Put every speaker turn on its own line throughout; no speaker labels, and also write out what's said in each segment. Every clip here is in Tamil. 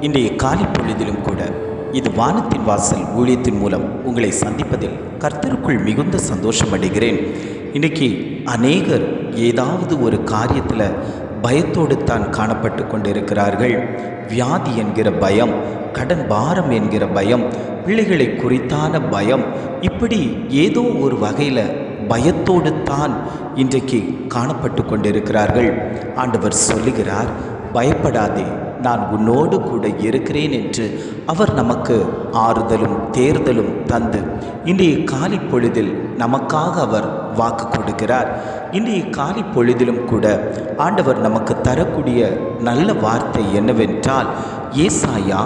இன்றைய காலை பொழுதிலும் கூட இது வானத்தின் வாசல் ஊழியத்தின் மூலம் உங்களை சந்திப்பதில் கர்த்தருக்குள் மிகுந்த சந்தோஷம் அடைகிறேன். இன்றைக்கி அநேகர் ஏதாவது ஒரு காரியத்தில் பயத்தோடு தான் காணப்பட்டு கொண்டிருக்கிறார்கள். வியாதி என்கிற பயம், கடன் பாரம் என்கிற பயம், பிள்ளைகளை குறித்தான பயம், இப்படி ஏதோ ஒரு வகையில் பயத்தோடு தான் இன்றைக்கு காணப்பட்டு கொண்டிருக்கிறார்கள். ஆண்டவர் சொல்லுகிறார், பயப்படாதே, நான் உன்னோடு கூட இருக்கிறேன் என்று அவர் நமக்கு ஆறுதலும் தேர்தலும் தந்து இன்றைய காலை பொழுதில் நமக்காக அவர் வாக்கு கொடுக்கிறார். இன்றைய காலை பொழுதிலும் கூட ஆண்டவர் நமக்கு தரக்கூடிய நல்ல வார்த்தை என்னவென்றால், ஏசாயா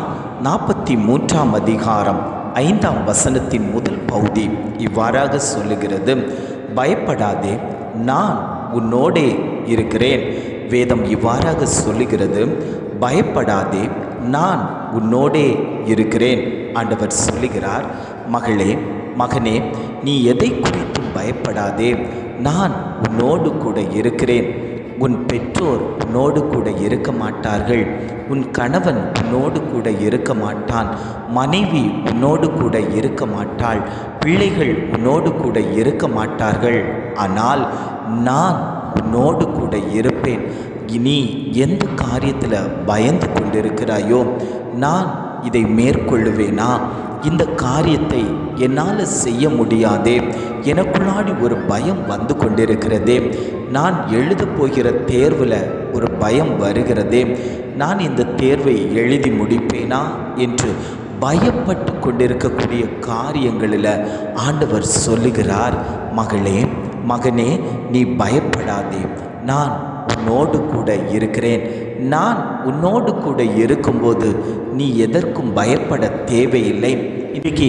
43 அதிகாரம் 5 வசனத்தின் முதல் பகுதி இவ்வாறாக சொல்லுகிறது, பயப்படாதே, நான் உன்னோடே இருக்கிறேன். வேதம் இவ்வாறாக சொல்லுகிறது, பயப்படாதே, நான் உன்னோடே இருக்கிறேன். ஆண்டவர் சொல்லுகிறார், மகளே, மகனே, நீ எதை குறித்தும் பயப்படாதே, நான் உன்னோடு கூட இருக்கிறேன். உன் பெற்றோர் உன்னோடு கூட இருக்க மாட்டார்கள், உன் கணவன் உன்னோடு கூட இருக்க மாட்டான், மனைவி உன்னோடு கூட இருக்க மாட்டாள், பிள்ளைகள் உன்னோடு கூட இருக்க மாட்டார்கள். ஆனால் நான் உன்னோடு கூட இருப்பேன். நீ எந்த காரியத்தில் பயந்து கொண்டிருக்கிறாயோ, நான் இதை மேற்கொள்ளுவேனா, இந்த காரியத்தை என்னால் செய்ய முடியாதே, எனக்குள்ளாடி ஒரு பயம் வந்து கொண்டிருக்கிறதே, நான் எழுத போகிற தேர்வில் ஒரு பயம் வருகிறதே, நான் இந்த தேர்வை எழுதி முடிப்பேனா என்று பயப்பட்டு கொண்டிருக்கக்கூடிய காரியங்களில் ஆண்டவர் சொல்லுகிறார், மகளே, மகனே, நீ பயப்படாதே, நான் உன்னோடு கூட இருக்கிறேன். நான் உன்னோடு கூட இருக்கும்போது நீ எதற்கும் பயப்பட தேவையில்லை. இன்றைக்கி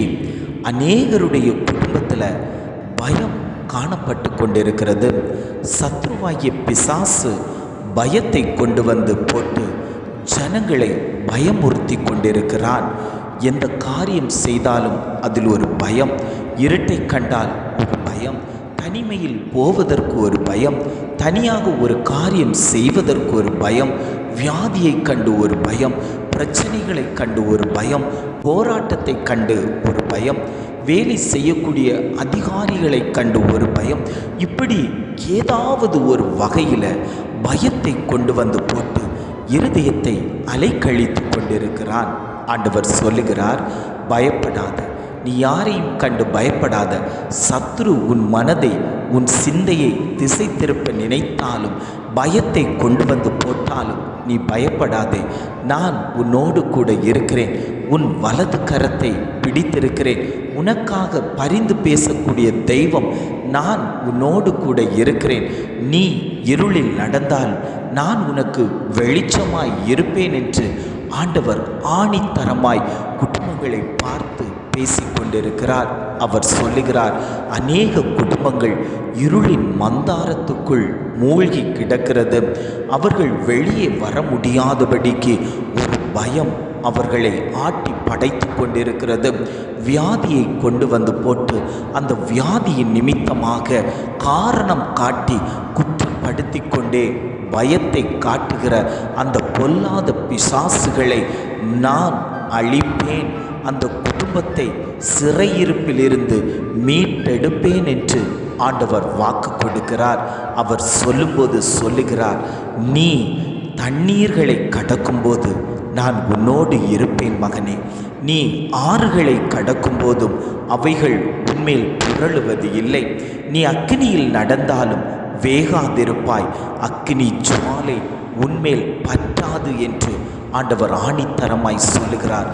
அநேகருடைய குடும்பத்தில் பயம் காணப்பட்டு கொண்டிருக்கிறது. சத்ருவாகிய பிசாசு பயத்தை கொண்டு வந்து போட்டு ஜனங்களை பயமுறுத்தி கொண்டிருக்கிறான். எந்த காரியம் செய்தாலும் அதில் ஒரு பயம், இருட்டை கண்டால் ஒரு பயம், தனிமையில் போவதற்கு ஒரு பயம், தனியாக ஒரு காரியம் செய்வதற்கு ஒரு பயம், வியாதியை கண்டு ஒரு பயம், பிரச்சனைகளை கண்டு ஒரு பயம், போராட்டத்தை கண்டு ஒரு பயம், வேலை செய்யக்கூடிய அதிகாரிகளை கண்டு ஒரு பயம், இப்படி ஏதாவது ஒரு வகையில் பயத்தை கொண்டு வந்து போட்டு இருதயத்தை அலைக்கழித்து கொண்டிருக்கிறான். ஆண்டவர் சொல்லுகிறார், பயப்படாத, நீ யாரையும் கண்டு பயப்படாத. சத்ரு உன் மனதை, உன் சிந்தையை திசை திருப்ப நினைத்தாலும், பயத்தை கொண்டு வந்து போட்டாலும் நீ பயப்படாதே. நான் உன்னோடு கூட இருக்கிறேன், உன் வலது கரத்தை பிடித்திருக்கிறேன், உனக்காக பரிந்து பேசக்கூடிய தெய்வம் நான் உன்னோடு கூட இருக்கிறேன். நீ இருளில் நடந்தால் நான் உனக்கு வெளிச்சமாய் இருப்பேன் என்று ஆண்டவர் ஆணித்தரமாய் குடும்பங்களை பார்த்து பேசிக்கொண்டிருக்கிறார். அவர் சொல்லுகிறார், அநேக குடும்பங்கள் இருளின் மந்தாரத்துக்குள் மூழ்கி கிடக்கிறது. அவர்கள் வெளியே வர முடியாதபடிக்கு ஒரு பயம் அவர்களை ஆட்டி படைத்து கொண்டிருக்கிறது. வியாதியை கொண்டு வந்து போட்டு அந்த வியாதியின் நிமித்தமாக காரணம் காட்டி குற்றப்படுத்தி கொண்டே பயத்தை காட்டுகிற அந்த பொல்லாத பிசாசுகளை நான் அழிப்பேன், அந்த குடும்பத்தை சிறையிருப்பிலிருந்து மீட்டெடுப்பேன் என்று ஆண்டவர் வாக்கு கொடுக்கிறார். அவர் சொல்லும்போது சொல்லுகிறார், நீ தண்ணீர்களை கடக்கும்போது நான் உன்னோடு இருப்பேன் மகனே, நீ ஆறுகளை கடக்கும்போதும் அவைகள் உன்மேல் புரளுவது இல்லை, நீ அக்கினியில் நடந்தாலும் வேகாதிருப்பாய், அக்கினி ஜுவாலை உன்மேல் பற்றாது என்று ஆண்டவர் ஆணித்தரமாய் சொல்லுகிறார்.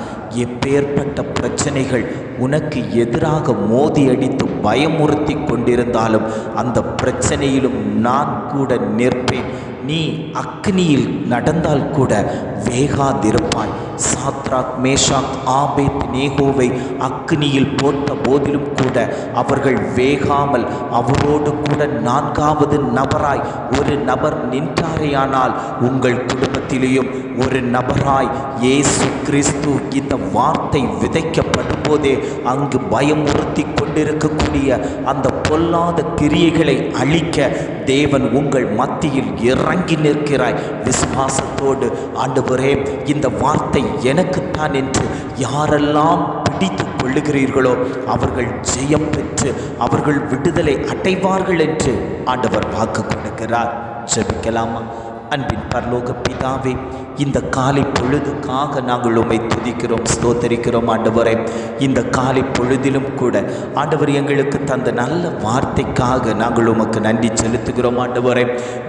எப்பேற்பட்ட பிரச்சனைகள் உனக்கு எதிராக மோதி அடித்து பயமுறுத்தி கொண்டிருந்தாலும் அந்த பிரச்சனையிலும் நான் கூட நிற்பேன். நீ அக்னியில் நடந்தால் கூட வேகாதிருப்பாய். சாத்ராக், மேஷாக், ஆபேத் நேகோவை அக்னியில் போட்ட போதிலும் கூட அவர்கள் வேகாமல் அவரோடு கூட 4வது நபராய் ஒரு நபர் நின்றாரேயானால் உங்கள் குடும்பத்தில் இருதயத்திலேயும் ஒரு நபராய் இயேசு கிறிஸ்து இந்த வார்த்தை விதைக்கப்படும் போதே அங்கு பயமுறுத்தி கொண்டிருக்கக்கூடிய அந்த பொல்லாத கிரியைகளை அழிக்க தேவன் உங்கள் மத்தியில் இறங்கி நிற்கிறாய். விசுவாசத்தோடு ஆண்டவரே, இந்த வார்த்தை எனக்குத்தான் என்று யாரெல்லாம் பிடித்து கொள்ளுகிறீர்களோ அவர்கள் ஜெயம் பெற்று அவர்கள் விடுதலை அடைவார்கள் என்று ஆண்டவர் வாக்கு கொடுக்கிறார். ஜெபிக்கலாமா? அன்பின் பரலோக பிதாவே, இந்த காலை பொழுதுக்காக நாங்கள் உம்மை துதிக்கிறோம், ஸ்தோத்தரிக்கிறோம். ஆண்டவரே, இந்த காலை பொழுதிலும் கூட ஆண்டவர் எங்களுக்கு தந்த நல்ல வார்த்தைக்காக நாங்கள் உமக்கு நன்றி செலுத்துகிறோம். ஆண்டவரே,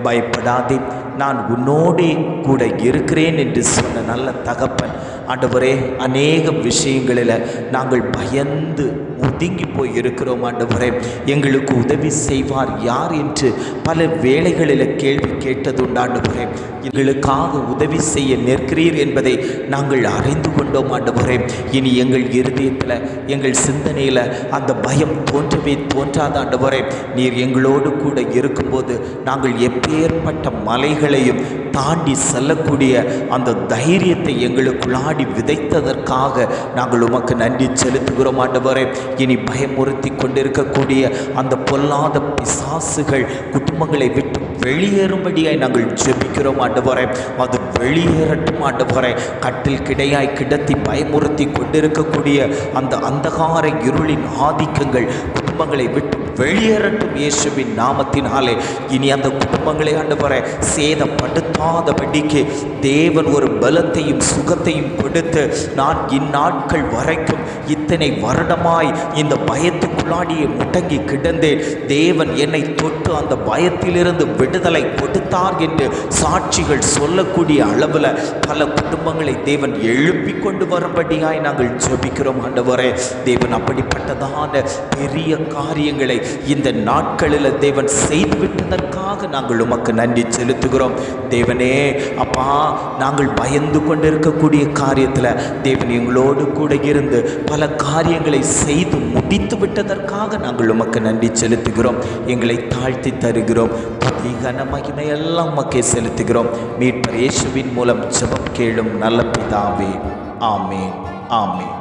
பயப்படாதே, நான் உன்னோடே கூட இருக்கிறேன் என்று சொன்ன நல்ல தகப்பன். ஆண்டவரே, அநேக விஷயங்களில் நாங்கள் பயந்து ஒதுங்கி போய் இருக்கிறோம். ஆண்டவரே, எங்களுக்கு உதவி செய்வார் யார் என்று பல வேளைகளில் கேள்வி கேட்டதுண்டு. ஆண்டவரே, எங்களுக்காக உதவி செய்ய நிற்கிறீர் என்பதை நாங்கள் அறிந்து கொண்டோம். ஆண்டவரே, இனி எங்கள் இருதயத்தில் எங்கள் சிந்தனையில் அந்த பயம் தோன்றவே தோன்றாத. ஆண்டவரே, நீர் எங்களோடு கூட இருக்கும்போது நாங்கள் எப்பேற்பட்ட மலைகளையும் தாண்டி செல்லக்கூடிய அந்த தைரியத்தை எங்களுக்குள்ளாடி விதைத்ததற்காக நாங்கள் உமக்கு நன்றி செலுத்துகிறோம். ஆண்டவரே, இனி பயமுறுத்தி கொண்டிருக்கக்கூடிய அந்த பொல்லாத பிசாசுகள் குடும்பங்களை விட்டு வெளியேறும்படியாய் நாங்கள் ஜெபிக்கிறோம். ஆண்டவரே, அது வெளியேறட்டும். ஆண்டவரே, கட்டில் கிடையாய் கிடத்தி பயமுறுத்தி கொண்டிருக்கக்கூடிய அந்த அந்தகார இருளின் ஆதிக்கங்கள் குடும்பங்களை விட்டு வெளியேறட்டும் இயேசுவின் நாமத்தினாலே. இனி அந்த குடும்பங்களை ஆண்டவரே சேதப்படுத்தாதபடிக்கு தேவன் ஒரு பலத்தையும் சுகத்தையும் கொடுத்து, நான் இந்நாட்கள் வரைக்கும் இத்தனை வருடமாய் இந்த பயத்துக்குள்ளாடியே முடங்கி கிடந்தேன், தேவன் என்னை தொட்டு அந்த பயத்திலிருந்து விடுதலை கொடுத்தார் என்று சாட்சிகள் சொல்லக்கூடிய அளவில் பல குடும்பங்களை தேவன் எழுப்பி கொண்டு வரும்படியாய் நாங்கள் ஜெபிக்கிறோம். ஆண்டவரே, தேவன் அப்படிப்பட்டதான பெரிய காரியங்களை இந்த நாட்களில் தேவன் செய்துவிட்டதற்காக நாங்கள் உமக்கு நன்றி செலுத்துகிறோம். தேவனே, அப்பா, நாங்கள் பயந்து கொண்டிருக்கக்கூடிய காரியத்தில் தேவன் எங்களோடு கூட இருந்து பல காரியங்களை செய்து முடித்து விட்டதற்காக நாங்கள் உமக்கு நன்றி செலுத்துகிறோம். எங்களை தாழ்த்தி தருகிறோம். கன மகிமை எல்லாம் உமக்கே செலுத்துகிறோம். மீட்பர் இயேசுவின் மூலம் ஜெபம் கேளும் நல்ல பிதாவே. ஆமென், ஆமென்.